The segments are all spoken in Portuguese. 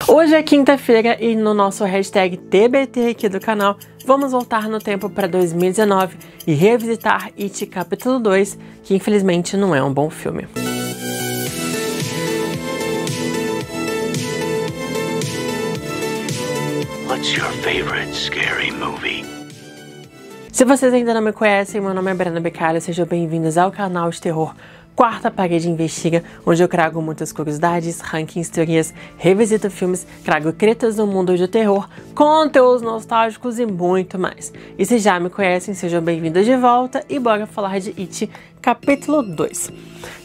Hoje é quinta-feira e no nosso hashtag TBT aqui do canal, vamos voltar no tempo para 2019 e revisitar It Capítulo 2, que infelizmente não é um bom filme. What's your favorite scary movie? Se vocês ainda não me conhecem, meu nome é Brenda Becalha, sejam bem-vindos ao canal de terror Quarta Parede Investiga, onde eu trago muitas curiosidades, rankings, teorias, revisito filmes, trago tretas do mundo de terror, conteúdos nostálgicos e muito mais. E se já me conhecem, sejam bem-vindos de volta e bora falar de It Capítulo 2.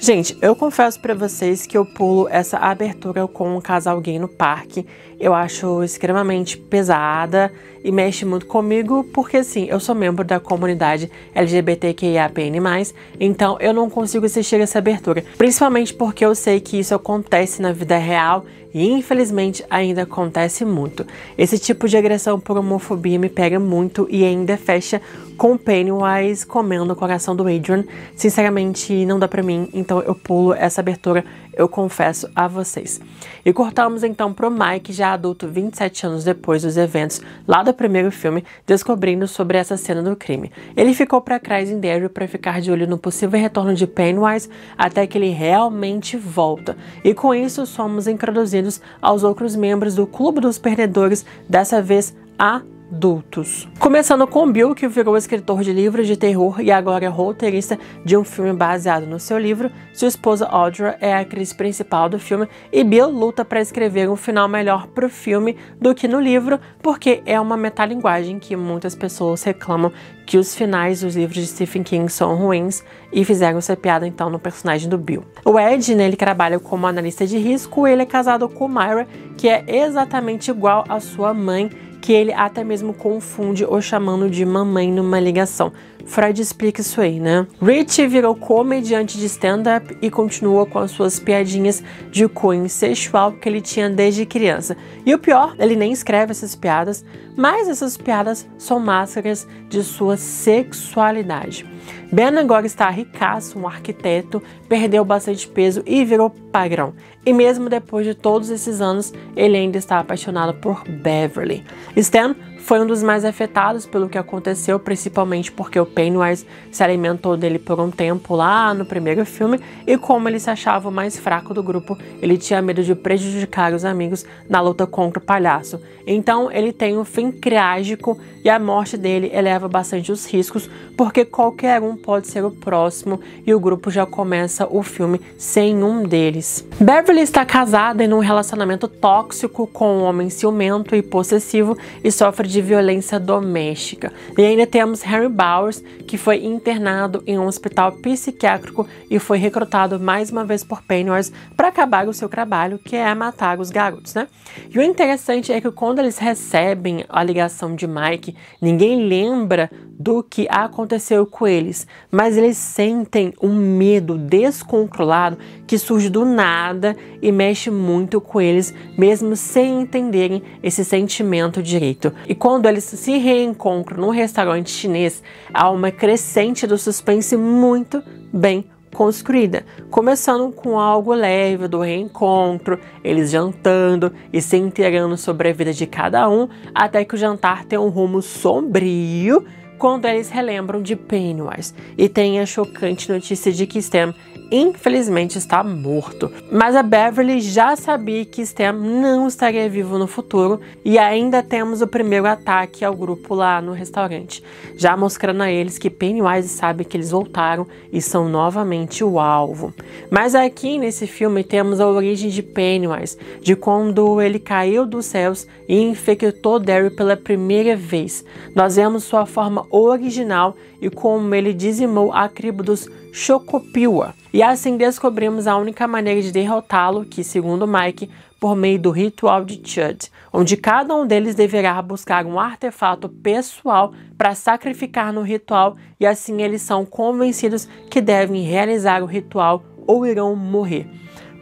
Gente, eu confesso pra vocês que eu pulo essa abertura com um casal gay no parque. Eu acho extremamente pesada e mexe muito comigo, porque assim, eu sou membro da comunidade LGBTQIAPN+, então eu não consigo assistir essa abertura. Principalmente porque eu sei que isso acontece na vida real e infelizmente ainda acontece muito. Esse tipo de agressão por homofobia me pega muito e ainda fecha com Pennywise comendo o coração do Adrian. Sinceramente, não dá pra mim, então eu pulo essa abertura, eu confesso a vocês. E cortamos então pro Mike, já adulto 27 anos depois dos eventos lá do primeiro filme, descobrindo sobre essa cena do crime. Ele ficou pra trás em Derry pra ficar de olho no possível retorno de Pennywise até que ele realmente volta. E com isso somos introduzidos aos outros membros do Clube dos Perdedores, dessa vez adultos. Começando com Bill, que virou escritor de livros de terror e agora é roteirista de um filme baseado no seu livro. Sua esposa Audra é a atriz principal do filme e Bill luta para escrever um final melhor pro filme do que no livro, porque é uma metalinguagem que muitas pessoas reclamam que os finais dos livros de Stephen King são ruins e fizeram essa piada então no personagem do Bill. O Ed, né, ele trabalha como analista de risco, ele é casado com Myra, que é exatamente igual à sua mãe, que ele até mesmo confunde o chamando de mamãe numa ligação. Freud explica isso aí, né? Rich virou comediante de stand-up e continua com as suas piadinhas de cunho sexual que ele tinha desde criança. E o pior, ele nem escreve essas piadas, mas essas piadas são máscaras de sua sexualidade. Ben agora está ricaço, um arquiteto, perdeu bastante peso e virou padrão. E mesmo depois de todos esses anos, ele ainda está apaixonado por Beverly. Stan foi um dos mais afetados pelo que aconteceu, principalmente porque o Pennywise se alimentou dele por um tempo lá no primeiro filme, e como ele se achava o mais fraco do grupo, ele tinha medo de prejudicar os amigos na luta contra o palhaço. Então ele tem um fim trágico e a morte dele eleva bastante os riscos, porque qualquer um pode ser o próximo e o grupo já começa o filme sem um deles. Beverly está casada em um relacionamento tóxico com um homem ciumento e possessivo e sofre de violência doméstica. E ainda temos Harry Bowers, que foi internado em um hospital psiquiátrico e foi recrutado mais uma vez por Pennywise para acabar o seu trabalho, que é matar os garotos, né? E o interessante é que quando eles recebem a ligação de Mike, ninguém lembra do que aconteceu com eles, mas eles sentem um medo descontrolado que surge do nada e mexe muito com eles, mesmo sem entenderem esse sentimento direito. E quando eles se reencontram num restaurante chinês, há uma crescente do suspense muito bem construída, começando com algo leve do reencontro, eles jantando e se inteirando sobre a vida de cada um, até que o jantar tem um rumo sombrio quando eles relembram de Pennywise e tem a chocante notícia de que Stan infelizmente está morto. Mas a Beverly já sabia que Stan não estaria vivo no futuro e ainda temos o primeiro ataque ao grupo lá no restaurante, já mostrando a eles que Pennywise sabe que eles voltaram e são novamente o alvo. Mas aqui nesse filme temos a origem de Pennywise, de quando ele caiu dos céus e infectou Derry pela primeira vez. Nós vemos sua forma original e como ele dizimou a tribo dos Chocopiwa. E assim descobrimos a única maneira de derrotá-lo, que segundo Mike, por meio do ritual de Chud, onde cada um deles deverá buscar um artefato pessoal para sacrificar no ritual, e assim eles são convencidos que devem realizar o ritual ou irão morrer.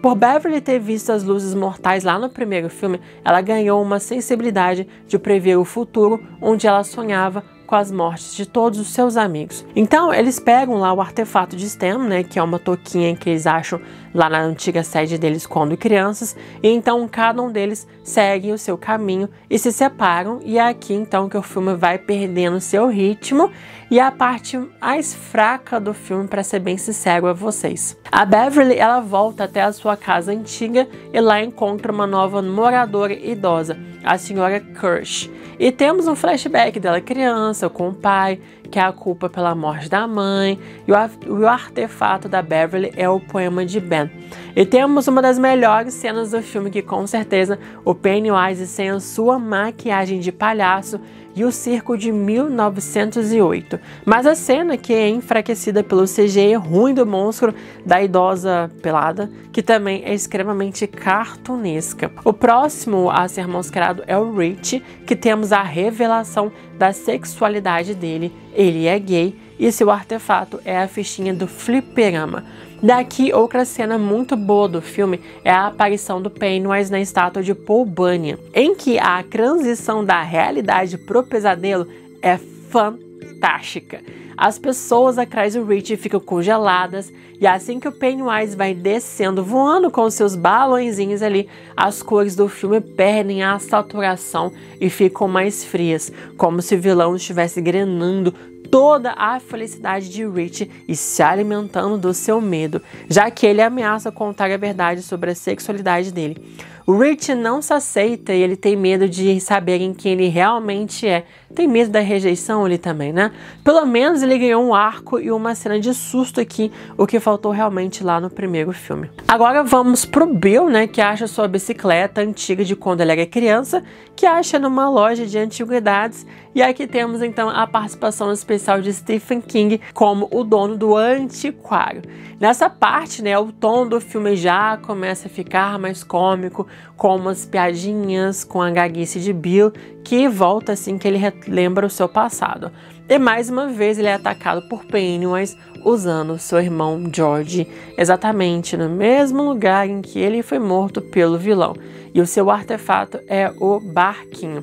Por Beverly ter visto as luzes mortais lá no primeiro filme, ela ganhou uma sensibilidade de prever o futuro, onde ela sonhava com as mortes de todos os seus amigos. Então eles pegam lá o artefato de Stan, né, que é uma touquinha que eles acham lá na antiga sede deles quando crianças, e então cada um deles segue o seu caminho e se separam, e é aqui então que o filme vai perdendo seu ritmo, e a parte mais fraca do filme, para ser bem sincero a vocês. A Beverly, ela volta até a sua casa antiga e lá encontra uma nova moradora idosa, a senhora Kirsch. E temos um flashback dela criança, com o pai, que é a culpa pela morte da mãe, e o artefato da Beverly é o poema de Ben. E temos uma das melhores cenas do filme, que com certeza o Pennywise sem a sua maquiagem de palhaço e o circo de 1908. Mas a cena que é enfraquecida pelo CGI ruim do monstro da idosa pelada, que também é extremamente cartunesca. O próximo a ser mostrado é o Rich, que temos a revelação da sexualidade dele. Ele é gay e seu artefato é a fichinha do fliperama. Daqui, outra cena muito boa do filme é a aparição do Pennywise na estátua de Paul Bunyan, em que a transição da realidade pro pesadelo é fantástica. As pessoas atrás do Rich ficam congeladas, e assim que o Pennywise vai descendo, voando com seus balõezinhos ali, as cores do filme perdem a saturação e ficam mais frias, como se o vilão estivesse drenando toda a felicidade de Rich e se alimentando do seu medo, já que ele ameaça contar a verdade sobre a sexualidade dele. O Rich não se aceita e ele tem medo de saberem quem ele realmente é. Tem medo da rejeição ali também, né? Pelo menos ele ganhou um arco e uma cena de susto aqui, o que faltou realmente lá no primeiro filme. Agora vamos pro Bill, né, que acha sua bicicleta antiga de quando ele era criança, que acha numa loja de antiguidades. E aqui temos então a participação especial de Stephen King como o dono do antiquário. Nessa parte, né, o tom do filme já começa a ficar mais cômico, com umas piadinhas, com a gaguice de Bill, que volta assim que ele lembra o seu passado. E mais uma vez ele é atacado por Pennywise, usando seu irmão George, exatamente no mesmo lugar em que ele foi morto pelo vilão. E o seu artefato é o barquinho.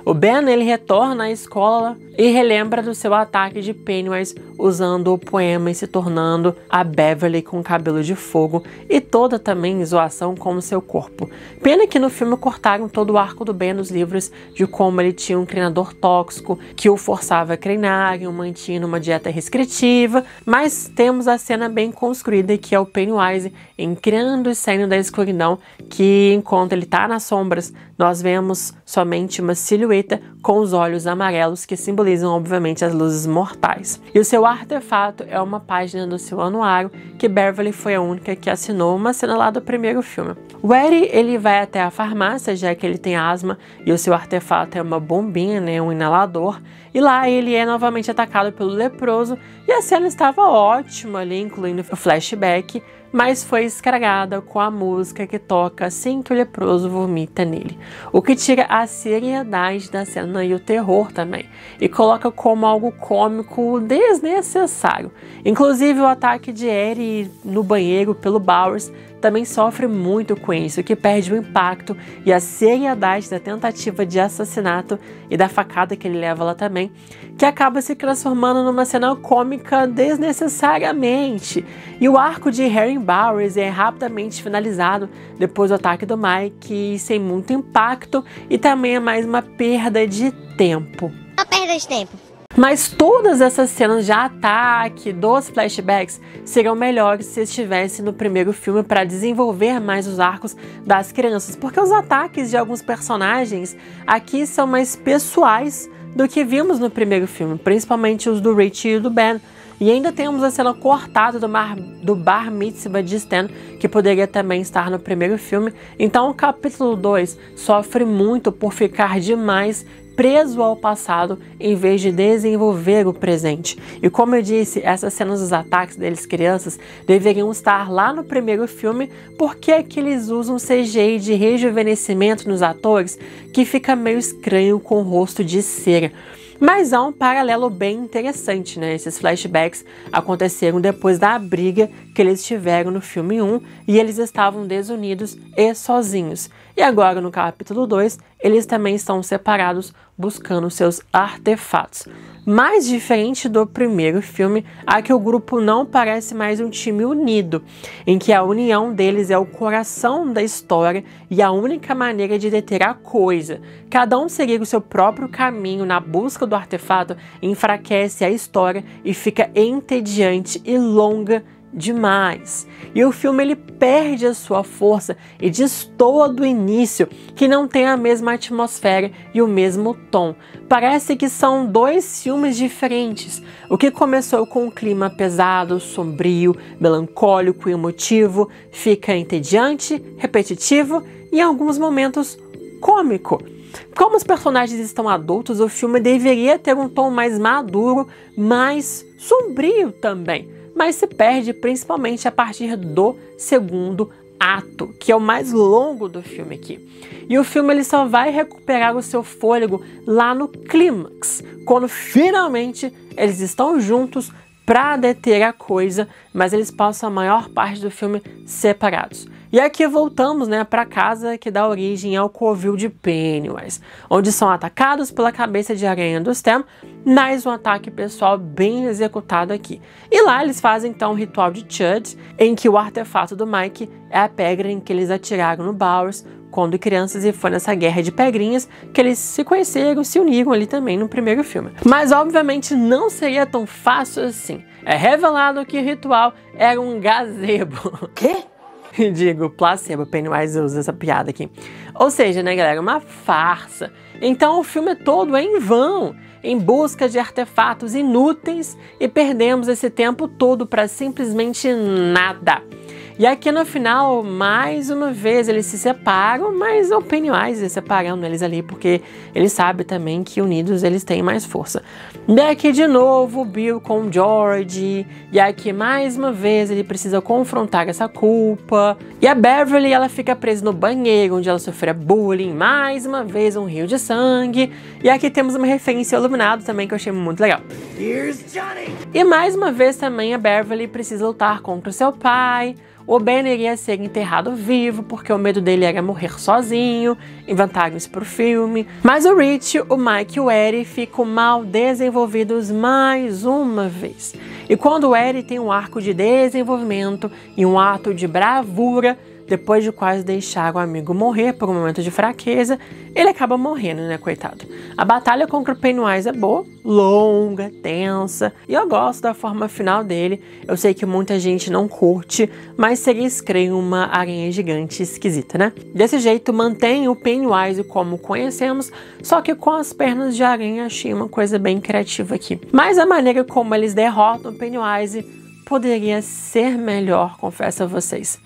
O Ben, ele retorna à escola e relembra do seu ataque de Pennywise usando o poema e se tornando a Beverly com cabelo de fogo e toda também zoação com o seu corpo. Pena que no filme cortaram todo o arco do Ben nos livros de como ele tinha um treinador tóxico que o forçava a treinar e o mantinha numa dieta restritiva, mas temos a cena bem construída que é o Pennywise entrando e saindo da escuridão, que enquanto ele está nas sombras, nós vemos somente uma silhueta com os olhos amarelos que simbolizam, obviamente, as luzes mortais. E o seu artefato é uma página do seu anuário, que Beverly foi a única que assinou, uma cena lá do primeiro filme. O Eddie, ele vai até a farmácia, já que ele tem asma, e o seu artefato é uma bombinha, né, um inalador, e lá ele é novamente atacado pelo leproso, e a cena estava ótima ali, incluindo o flashback, mas foi estragada com a música que toca assim que o leproso vomita nele, o que tira a seriedade da cena e o terror também, e coloca como algo cômico desnecessário. Inclusive o ataque de Eddie no banheiro pelo Bowers também sofre muito com isso, que perde o impacto e a seriedade da tentativa de assassinato e da facada que ele leva lá também, que acaba se transformando numa cena cômica desnecessariamente. E o arco de Harry Bowers é rapidamente finalizado depois do ataque do Mike, sem muito impacto, e também é mais uma perda de tempo. Uma perda de tempo. Mas todas essas cenas de ataque, dos flashbacks, seriam melhores se estivesse no primeiro filme para desenvolver mais os arcos das crianças, porque os ataques de alguns personagens aqui são mais pessoais do que vimos no primeiro filme, principalmente os do Rich e do Ben. E ainda temos a cena cortada do bar mitzvah de Stan, que poderia também estar no primeiro filme. Então o capítulo 2 sofre muito por ficar demais preso ao passado em vez de desenvolver o presente. E como eu disse, essas cenas dos ataques deles crianças deveriam estar lá no primeiro filme, porque é que eles usam CGI de rejuvenescimento nos atores que fica meio estranho com o rosto de cera. Mas há um paralelo bem interessante, né? Esses flashbacks aconteceram depois da briga que eles tiveram no filme 1 e eles estavam desunidos e sozinhos. E agora no capítulo 2, eles também estão separados buscando seus artefatos. Mais diferente do primeiro filme, aqui o grupo não parece mais um time unido, em que a união deles é o coração da história e a única maneira de deter a coisa. Cada um seguir o seu próprio caminho na busca do artefato enfraquece a história e fica entediante e longa demais. E o filme ele perde a sua força e destoa do início, que não tem a mesma atmosfera e o mesmo tom. Parece que são dois filmes diferentes. O que começou com um clima pesado, sombrio, melancólico e emotivo, fica entediante, repetitivo e em alguns momentos cômico. Como os personagens estão adultos, o filme deveria ter um tom mais maduro, mais sombrio também, mas se perde principalmente a partir do segundo ato, que é o mais longo do filme aqui. E o filme ele só vai recuperar o seu fôlego lá no clímax, quando finalmente eles estão juntos para deter a coisa, mas eles passam a maior parte do filme separados. E aqui voltamos, para casa que dá origem ao covil de Pennywise, onde são atacados pela cabeça de aranha do Stan, mais um ataque pessoal bem executado aqui. E lá eles fazem então um ritual de Chud, em que o artefato do Mike é a pedra em que eles atiraram no Bowers quando crianças, e foi nessa guerra de pedrinhas que eles se conheceram, se uniram ali também no primeiro filme. Mas obviamente não seria tão fácil assim. É revelado que o ritual era um gazebo. Quê? Digo, placebo, Pennywise usa essa piada aqui. Ou seja, galera, uma farsa. Então o filme todo é em vão, em busca de artefatos inúteis, e perdemos esse tempo todo para simplesmente nada. E aqui no final, mais uma vez, eles se separam, mas o Pennywise separando eles ali, porque ele sabe também que unidos eles têm mais força. E aqui de novo, o Bill com o George, e aqui mais uma vez ele precisa confrontar essa culpa. E a Beverly, ela fica presa no banheiro, onde ela sofreu bullying, mais uma vez um rio de sangue. E aqui temos uma referência ao Iluminado também, que eu achei muito legal. Here's Johnny. E mais uma vez também a Beverly precisa lutar contra o seu pai. O Ben iria ser enterrado vivo, porque o medo dele era morrer sozinho. Inventaram isso pro filme. Mas o Rich, o Mike e o Eddie ficam mal desenvolvidos mais uma vez. E quando o Eddie tem um arco de desenvolvimento e um ato de bravura, depois de quase deixar o amigo morrer por um momento de fraqueza, ele acaba morrendo, coitado. A batalha contra o Pennywise é boa, longa, tensa, e eu gosto da forma final dele. Eu sei que muita gente não curte, mas seria creio uma aranha gigante esquisita, Desse jeito, mantém o Pennywise como conhecemos, só que com as pernas de aranha. Achei uma coisa bem criativa aqui. Mas a maneira como eles derrotam o Pennywise poderia ser melhor, confesso a vocês.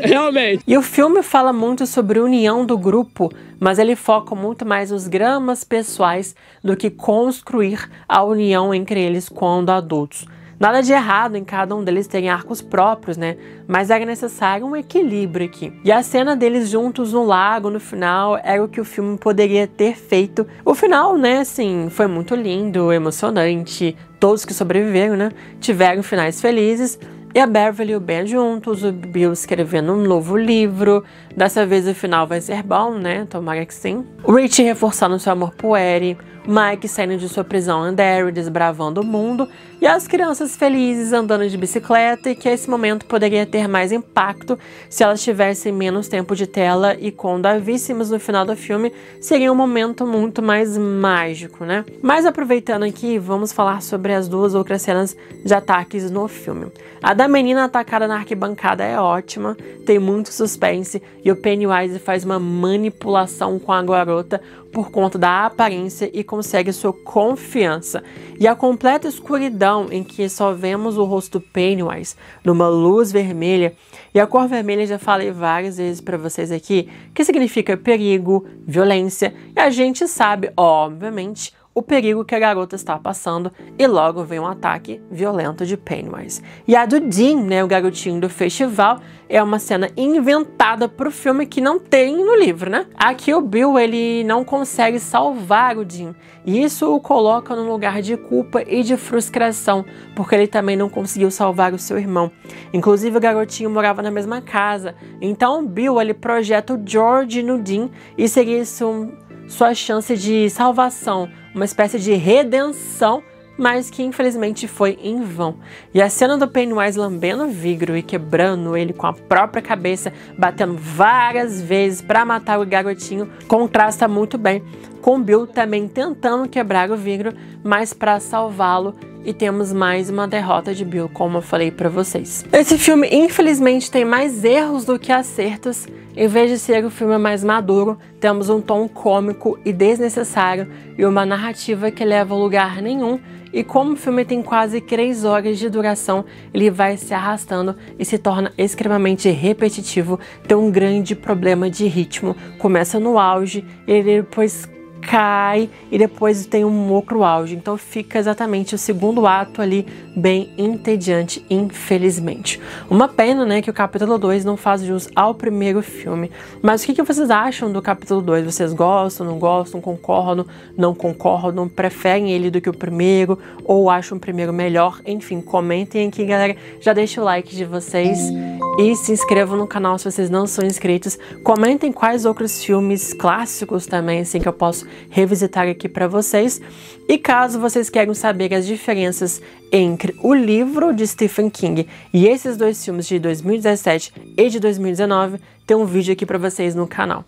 Realmente. E o filme fala muito sobre a união do grupo, mas ele foca muito mais nos dramas pessoais do que construir a união entre eles quando adultos. Nada de errado em cada um deles terem arcos próprios, mas era necessário um equilíbrio aqui. E a cena deles juntos no lago, no final, era o que o filme poderia ter feito. O final, assim, foi muito lindo, emocionante. Todos que sobreviveram, tiveram finais felizes. E a Beverly e o Ben juntos, o Bill escrevendo um novo livro. Dessa vez o final vai ser bom, Tomara que sim. O Rich reforçando seu amor por Eddie. Mike saindo de sua prisão em Derry, desbravando o mundo. E as crianças felizes andando de bicicleta, e que esse momento poderia ter mais impacto se elas tivessem menos tempo de tela, e quando a víssemos no final do filme, seria um momento muito mais mágico, Mas aproveitando aqui, vamos falar sobre as duas outras cenas de ataques no filme. A da menina atacada na arquibancada é ótima, tem muito suspense, e o Pennywise faz uma manipulação com a garota por conta da aparência e consegue sua confiança. E a completa escuridão em que só vemos o rosto do Pennywise numa luz vermelha, e a cor vermelha já falei várias vezes para vocês aqui, que significa perigo, violência, e a gente sabe, obviamente, o perigo que a garota está passando e logo vem um ataque violento de Pennywise. E a do Dean, né, o garotinho do festival, é uma cena inventada pro filme que não tem no livro, né? Aqui o Bill, ele não consegue salvar o Dean, e isso o coloca num lugar de culpa e de frustração, porque ele também não conseguiu salvar o seu irmão. Inclusive o garotinho morava na mesma casa, então o Bill, ele projeta o George no Dean e seria isso sua chance de salvação, uma espécie de redenção, mas que infelizmente foi em vão. E a cena do Pennywise lambendo o vidro e quebrando ele com a própria cabeça, batendo várias vezes para matar o garotinho, contrasta muito bem com Bill também tentando quebrar o vidro, mas para salvá-lo. E temos mais uma derrota de Bill, como eu falei pra vocês. Esse filme, infelizmente, tem mais erros do que acertos. Em vez de ser um filme mais maduro, temos um tom cômico e desnecessário e uma narrativa que leva a lugar nenhum. E como o filme tem quase 3 horas de duração, ele vai se arrastando e se torna extremamente repetitivo. Tem um grande problema de ritmo. Começa no auge e ele depois cai e depois tem um outro auge, então fica exatamente o segundo ato ali bem entediante, infelizmente. Uma pena, né, que o capítulo 2 não faz jus ao primeiro filme. Mas o que vocês acham do capítulo 2? Vocês gostam, não gostam, concordam, não concordam, preferem ele do que o primeiro ou acham o primeiro melhor? Enfim, comentem aqui, galera. Já deixa o like de vocês e se inscrevam no canal se vocês não são inscritos. Comentem quais outros filmes clássicos também, assim, que eu posso revisitar aqui para vocês. E caso vocês queiram saber as diferenças entre o livro de Stephen King e esses dois filmes de 2017 e de 2019, tem um vídeo aqui para vocês no canal.